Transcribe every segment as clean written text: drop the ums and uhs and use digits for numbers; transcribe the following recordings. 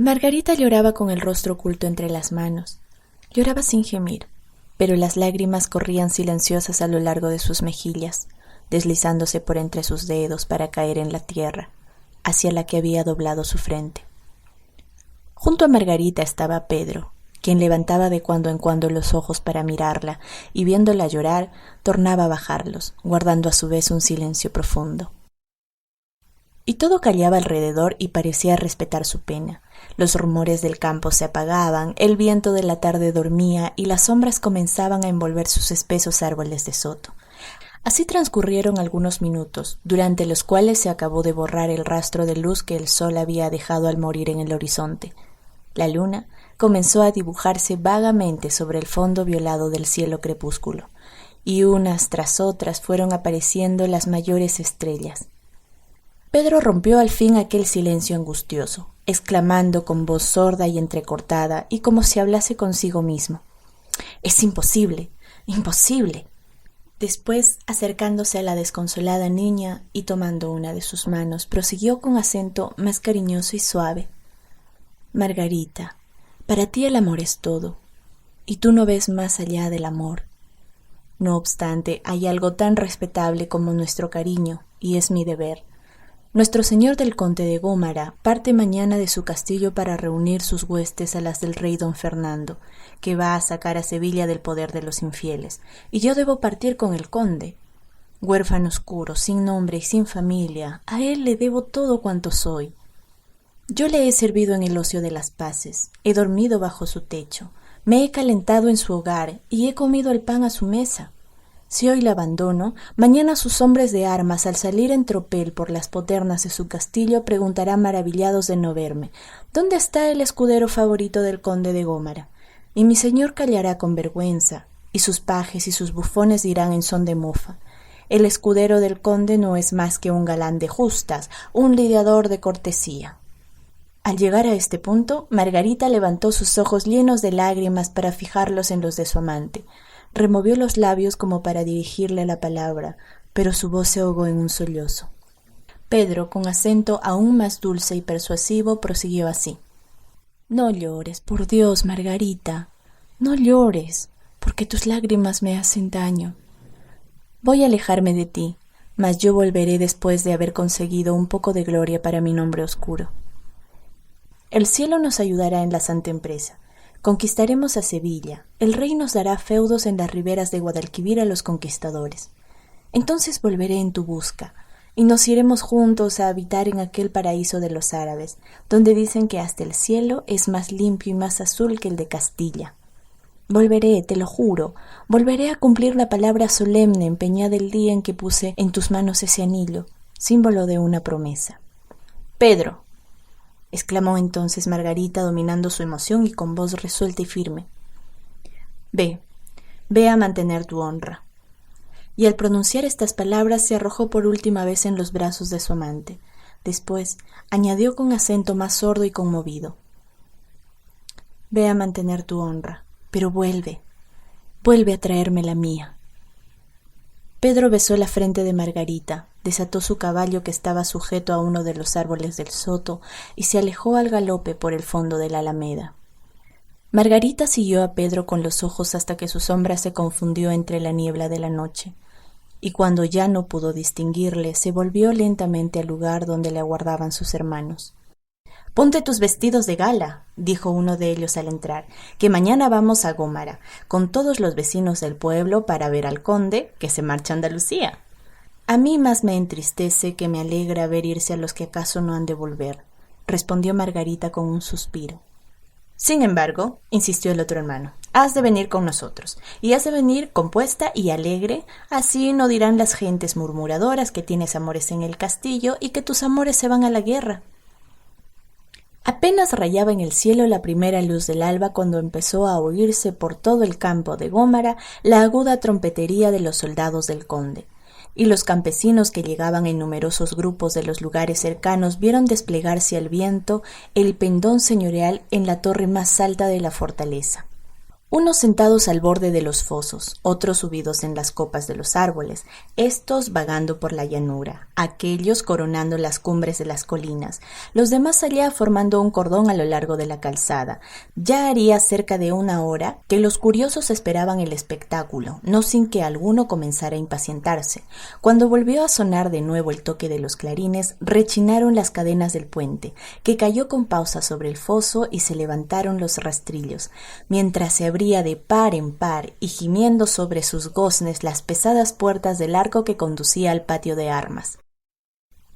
Margarita lloraba con el rostro oculto entre las manos. Lloraba sin gemir, pero las lágrimas corrían silenciosas a lo largo de sus mejillas, deslizándose por entre sus dedos para caer en la tierra, hacia la que había doblado su frente. Junto a Margarita estaba Pedro, quien levantaba de cuando en cuando los ojos para mirarla, y viéndola llorar, tornaba a bajarlos, guardando a su vez un silencio profundo. Y todo callaba alrededor y parecía respetar su pena. Los rumores del campo se apagaban, el viento de la tarde dormía y las sombras comenzaban a envolver sus espesos árboles de soto. Así transcurrieron algunos minutos, durante los cuales se acabó de borrar el rastro de luz que el sol había dejado al morir en el horizonte. La luna comenzó a dibujarse vagamente sobre el fondo violado del cielo crepúsculo, y unas tras otras fueron apareciendo las mayores estrellas. Pedro rompió al fin aquel silencio angustioso, exclamando con voz sorda y entrecortada, y como si hablase consigo mismo: «¡Es imposible! ¡Imposible!». Después, acercándose a la desconsolada niña y tomando una de sus manos, prosiguió con acento más cariñoso y suave: «Margarita, para ti el amor es todo, y tú no ves más allá del amor. No obstante, hay algo tan respetable como nuestro cariño, y es mi deber. Nuestro señor del conde de Gómara parte mañana de su castillo para reunir sus huestes a las del rey don Fernando, que va a sacar a Sevilla del poder de los infieles, y yo debo partir con el conde. Huérfano oscuro, sin nombre y sin familia, a él le debo todo cuanto soy. Yo le he servido en el ocio de las paces, he dormido bajo su techo, me he calentado en su hogar y he comido el pan a su mesa. Si hoy la abandono, mañana sus hombres de armas, al salir en tropel por las poternas de su castillo, preguntarán maravillados de no verme: ¿dónde está el escudero favorito del conde de Gómara? Y mi señor callará con vergüenza, y sus pajes y sus bufones dirán en son de mofa: el escudero del conde no es más que un galán de justas, un lidiador de cortesía». Al llegar a este punto, Margarita levantó sus ojos llenos de lágrimas para fijarlos en los de su amante. Removió los labios como para dirigirle la palabra, pero su voz se ahogó en un sollozo. Pedro, con acento aún más dulce y persuasivo, prosiguió así: «No llores, por Dios, Margarita, no llores, porque tus lágrimas me hacen daño. Voy a alejarme de ti, mas yo volveré después de haber conseguido un poco de gloria para mi nombre oscuro. El cielo nos ayudará en la santa empresa. Conquistaremos a Sevilla, el rey nos dará feudos en las riberas de Guadalquivir a los conquistadores. Entonces volveré en tu busca, y nos iremos juntos a habitar en aquel paraíso de los árabes, donde dicen que hasta el cielo es más limpio y más azul que el de Castilla. Volveré, te lo juro, volveré a cumplir la palabra solemne empeñada el día en que puse en tus manos ese anillo, símbolo de una promesa». «Pedro», exclamó entonces Margarita, dominando su emoción y con voz resuelta y firme, ve a mantener tu honra». Y al pronunciar estas palabras se arrojó por última vez en los brazos de su amante. Después añadió con acento más sordo y conmovido: «Ve a mantener tu honra, pero vuelve a traerme la mía». Pedro besó la frente de Margarita, desató su caballo que estaba sujeto a uno de los árboles del soto y se alejó al galope por el fondo de la alameda. Margarita siguió a Pedro con los ojos hasta que su sombra se confundió entre la niebla de la noche, y cuando ya no pudo distinguirle, se volvió lentamente al lugar donde le aguardaban sus hermanos. «Ponte tus vestidos de gala», dijo uno de ellos al entrar, «que mañana vamos a Gómara, con todos los vecinos del pueblo para ver al conde, que se marcha a Andalucía». «A mí más me entristece que me alegra ver irse a los que acaso no han de volver», respondió Margarita con un suspiro. «Sin embargo», insistió el otro hermano, «has de venir con nosotros, y has de venir compuesta y alegre, así no dirán las gentes murmuradoras que tienes amores en el castillo y que tus amores se van a la guerra». Apenas rayaba en el cielo la primera luz del alba cuando empezó a oírse por todo el campo de Gómara la aguda trompetería de los soldados del conde, y los campesinos que llegaban en numerosos grupos de los lugares cercanos vieron desplegarse al viento el pendón señorial en la torre más alta de la fortaleza. Unos sentados al borde de los fosos, otros subidos en las copas de los árboles, estos vagando por la llanura, aquellos coronando las cumbres de las colinas, los demás allá formando un cordón a lo largo de la calzada. Ya haría cerca de una hora que los curiosos esperaban el espectáculo, no sin que alguno comenzara a impacientarse. Cuando volvió a sonar de nuevo el toque de los clarines, rechinaron las cadenas del puente, que cayó con pausa sobre el foso y se levantaron los rastrillos, mientras se abría de par en par y gimiendo sobre sus goznes las pesadas puertas del arco que conducía al patio de armas.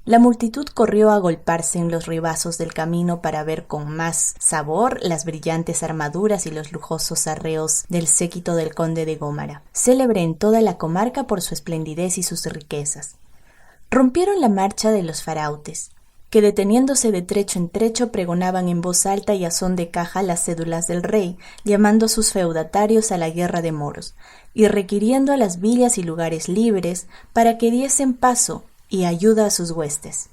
La multitud corrió a agolparse en los ribazos del camino para ver con más sabor las brillantes armaduras y los lujosos arreos del séquito del conde de Gómara, célebre en toda la comarca por su esplendidez y sus riquezas. Rompieron la marcha de los farautes, que deteniéndose de trecho en trecho pregonaban en voz alta y a son de caja las cédulas del rey, llamando a sus feudatarios a la guerra de moros, y requiriendo a las villas y lugares libres para que diesen paso y ayuda a sus huestes.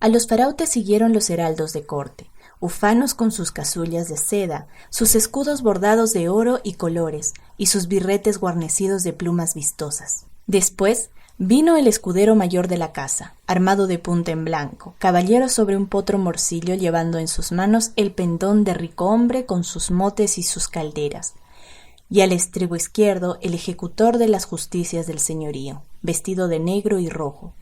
A los farautes siguieron los heraldos de corte, ufanos con sus casullas de seda, sus escudos bordados de oro y colores, y sus birretes guarnecidos de plumas vistosas. Después vino el escudero mayor de la casa, armado de punta en blanco, caballero sobre un potro morcillo llevando en sus manos el pendón de rico hombre con sus motes y sus calderas, y al estribo izquierdo el ejecutor de las justicias del señorío, vestido de negro y rojo.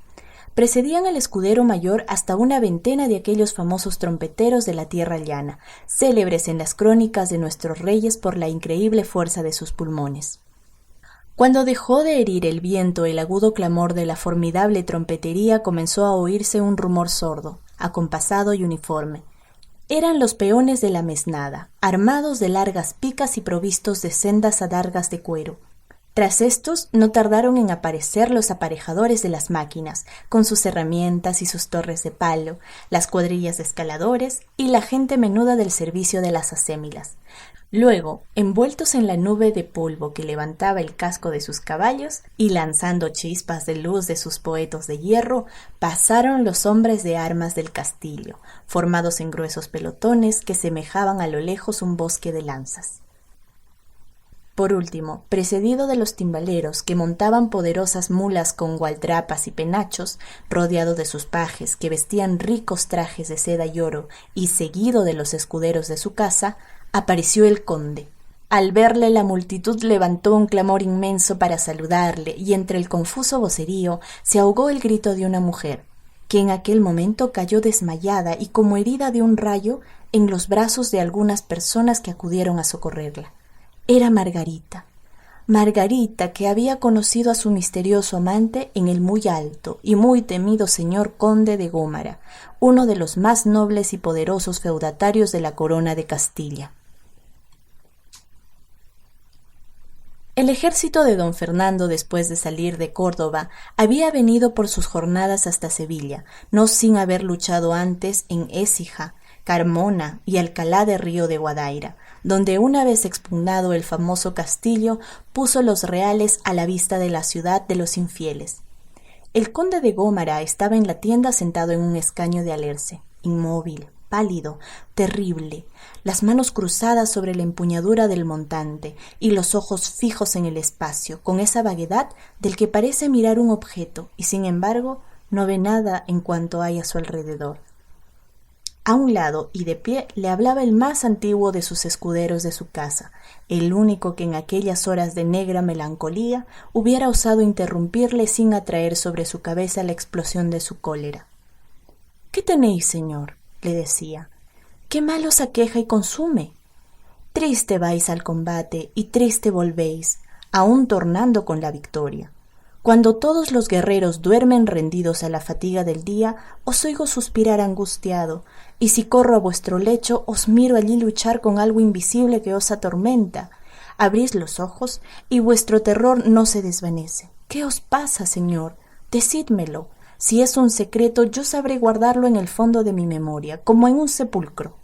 Precedían al escudero mayor hasta una veintena de aquellos famosos trompeteros de la tierra llana, célebres en las crónicas de nuestros reyes por la increíble fuerza de sus pulmones. Cuando dejó de herir el viento el agudo clamor de la formidable trompetería, comenzó a oírse un rumor sordo, acompasado y uniforme. Eran los peones de la mesnada, armados de largas picas y provistos de sendas adargas de cuero. Tras estos no tardaron en aparecer los aparejadores de las máquinas, con sus herramientas y sus torres de palo, las cuadrillas de escaladores y la gente menuda del servicio de las acémilas. Luego, envueltos en la nube de polvo que levantaba el casco de sus caballos y lanzando chispas de luz de sus poetos de hierro, pasaron los hombres de armas del castillo, formados en gruesos pelotones que semejaban a lo lejos un bosque de lanzas. Por último, precedido de los timbaleros que montaban poderosas mulas con gualdrapas y penachos, rodeado de sus pajes que vestían ricos trajes de seda y oro, y seguido de los escuderos de su casa, apareció el conde. Al verle la multitud levantó un clamor inmenso para saludarle, y entre el confuso vocerío se ahogó el grito de una mujer, que en aquel momento cayó desmayada y como herida de un rayo en los brazos de algunas personas que acudieron a socorrerla. Era Margarita. Margarita, que había conocido a su misterioso amante en el muy alto y muy temido señor conde de Gómara, uno de los más nobles y poderosos feudatarios de la corona de Castilla. El ejército de don Fernando, después de salir de Córdoba, había venido por sus jornadas hasta Sevilla, no sin haber luchado antes en Écija, Carmona y Alcalá de Río de Guadaira, donde una vez expugnado el famoso castillo, puso los reales a la vista de la ciudad de los infieles. El conde de Gómara estaba en la tienda sentado en un escaño de alerce, inmóvil, pálido, terrible, las manos cruzadas sobre la empuñadura del montante y los ojos fijos en el espacio, con esa vaguedad del que parece mirar un objeto y sin embargo no ve nada en cuanto hay a su alrededor. A un lado y de pie le hablaba el más antiguo de sus escuderos de su casa, el único que en aquellas horas de negra melancolía hubiera osado interrumpirle sin atraer sobre su cabeza la explosión de su cólera. «¿Qué tenéis, señor?», le decía. «¿Qué mal os aqueja y consume? Triste vais al combate y triste volvéis, aún tornando con la victoria. Cuando todos los guerreros duermen rendidos a la fatiga del día, os oigo suspirar angustiado, y si corro a vuestro lecho, os miro allí luchar con algo invisible que os atormenta. Abrís los ojos y vuestro terror no se desvanece. ¿Qué os pasa, señor? Decídmelo. Si es un secreto, yo sabré guardarlo en el fondo de mi memoria, como en un sepulcro».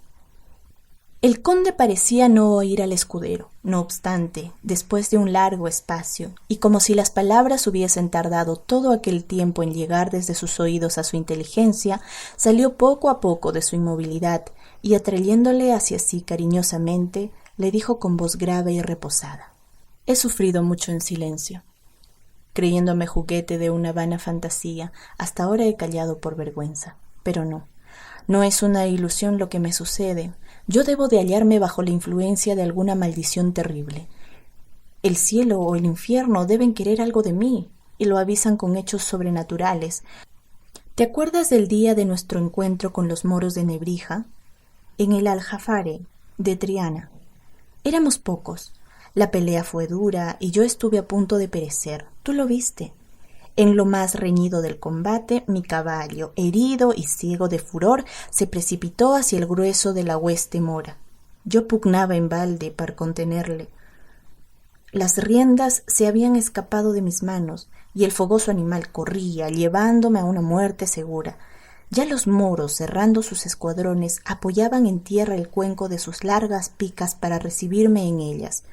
El conde parecía no oír al escudero. No obstante, después de un largo espacio, y como si las palabras hubiesen tardado todo aquel tiempo en llegar desde sus oídos a su inteligencia, salió poco a poco de su inmovilidad y, atrayéndole hacia sí cariñosamente, le dijo con voz grave y reposada. He sufrido mucho en silencio. Creyéndome juguete de una vana fantasía, hasta ahora he callado por vergüenza. Pero no es una ilusión lo que me sucede. Yo debo de hallarme bajo la influencia de alguna maldición terrible. El cielo o el infierno deben querer algo de mí, y lo avisan con hechos sobrenaturales. ¿Te acuerdas del día de nuestro encuentro con los moros de Nebrija? En el Aljafare de Triana. Éramos pocos. La pelea fue dura y yo estuve a punto de perecer. Tú lo viste. En lo más reñido del combate, mi caballo, herido y ciego de furor, se precipitó hacia el grueso de la hueste mora. Yo pugnaba en balde para contenerle. Las riendas se habían escapado de mis manos y el fogoso animal corría, llevándome a una muerte segura. Ya los moros, cerrando sus escuadrones, apoyaban en tierra el cuenco de sus largas picas para recibirme en ellas.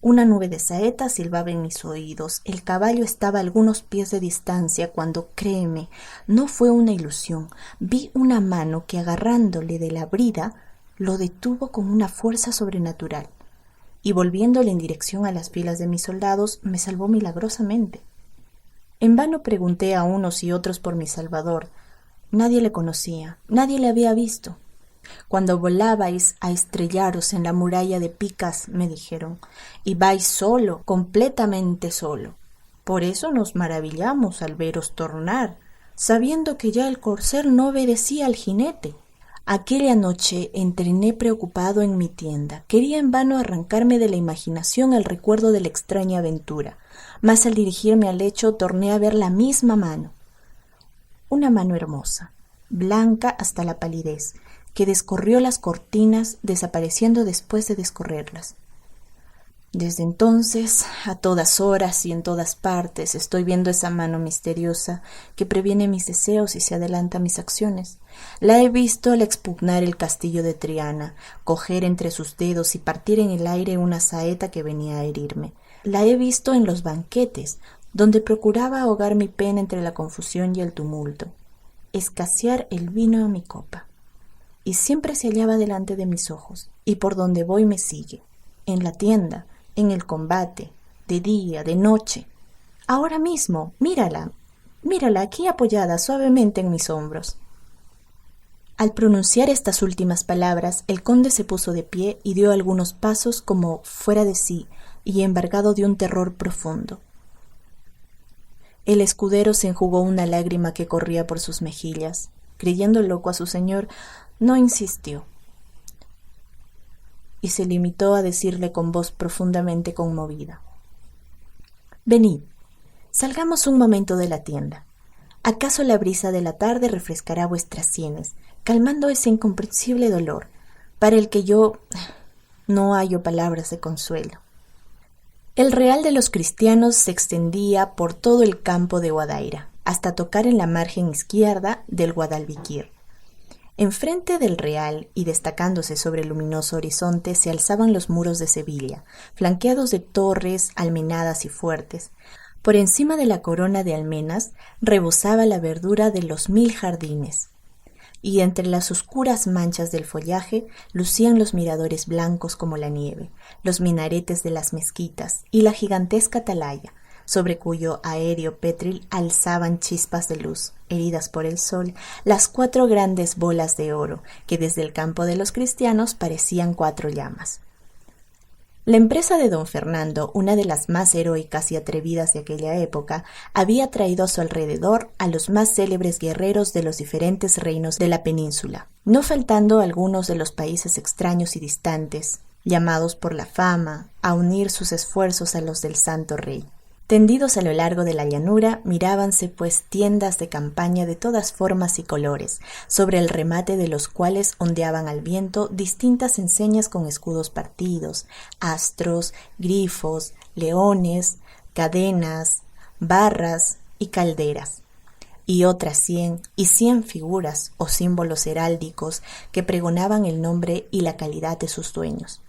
Una nube de saetas silbaba en mis oídos. El caballo estaba a algunos pies de distancia cuando, créeme, no fue una ilusión. Vi una mano que, agarrándole de la brida, lo detuvo con una fuerza sobrenatural. Y volviéndole en dirección a las filas de mis soldados, me salvó milagrosamente. En vano pregunté a unos y otros por mi salvador. Nadie le conocía, nadie le había visto. Cuando volabais a estrellaros en la muralla de picas, me dijeron, y vais solo, completamente solo. Por eso nos maravillamos al veros tornar, sabiendo que ya el corcel no obedecía al jinete. Aquella noche entrené preocupado en mi tienda. Quería en vano arrancarme de la imaginación el recuerdo de la extraña aventura, mas al dirigirme al lecho torné a ver la misma mano. Una mano hermosa, blanca hasta la palidez, que descorrió las cortinas, desapareciendo después de descorrerlas. Desde entonces, a todas horas y en todas partes, estoy viendo esa mano misteriosa que previene mis deseos y se adelanta a mis acciones. La he visto al expugnar el castillo de Triana, coger entre sus dedos y partir en el aire una saeta que venía a herirme. La he visto en los banquetes, donde procuraba ahogar mi pena entre la confusión y el tumulto, escasear el vino en mi copa. Y siempre se hallaba delante de mis ojos, y por donde voy me sigue, en la tienda, en el combate, de día, de noche. Ahora mismo, mírala aquí apoyada suavemente en mis hombros. Al pronunciar estas últimas palabras, el conde se puso de pie y dio algunos pasos como fuera de sí y embargado de un terror profundo. El escudero se enjugó una lágrima que corría por sus mejillas. Creyendo loco a su señor, no insistió y se limitó a decirle con voz profundamente conmovida: «Venid, salgamos un momento de la tienda. ¿Acaso la brisa de la tarde refrescará vuestras sienes, calmando ese incomprensible dolor, para el que yo no hallo palabras de consuelo?» El real de los cristianos se extendía por todo el campo de Guadaira, hasta tocar en la margen izquierda del Guadalquivir. Enfrente del real y destacándose sobre el luminoso horizonte se alzaban los muros de Sevilla, flanqueados de torres, almenadas y fuertes. Por encima de la corona de almenas rebosaba la verdura de los 1000 jardines, y entre las oscuras manchas del follaje lucían los miradores blancos como la nieve, los minaretes de las mezquitas y la gigantesca atalaya, sobre cuyo aéreo pétril alzaban chispas de luz, heridas por el sol, las 4 grandes bolas de oro, que desde el campo de los cristianos parecían 4 llamas. La empresa de don Fernando, una de las más heroicas y atrevidas de aquella época, había traído a su alrededor a los más célebres guerreros de los diferentes reinos de la península, no faltando algunos de los países extraños y distantes, llamados por la fama a unir sus esfuerzos a los del Santo Rey. Tendidos a lo largo de la llanura, mirábanse pues tiendas de campaña de todas formas y colores, sobre el remate de los cuales ondeaban al viento distintas enseñas con escudos partidos, astros, grifos, leones, cadenas, barras y calderas, y otras 100 y 100 figuras o símbolos heráldicos que pregonaban el nombre y la calidad de sus dueños.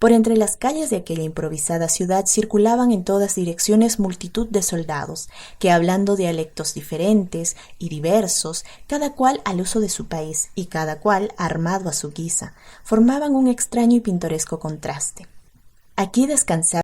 Por entre las calles de aquella improvisada ciudad circulaban en todas direcciones multitud de soldados, que hablando dialectos diferentes y diversos, cada cual al uso de su país y cada cual armado a su guisa, formaban un extraño y pintoresco contraste. Aquí descansaba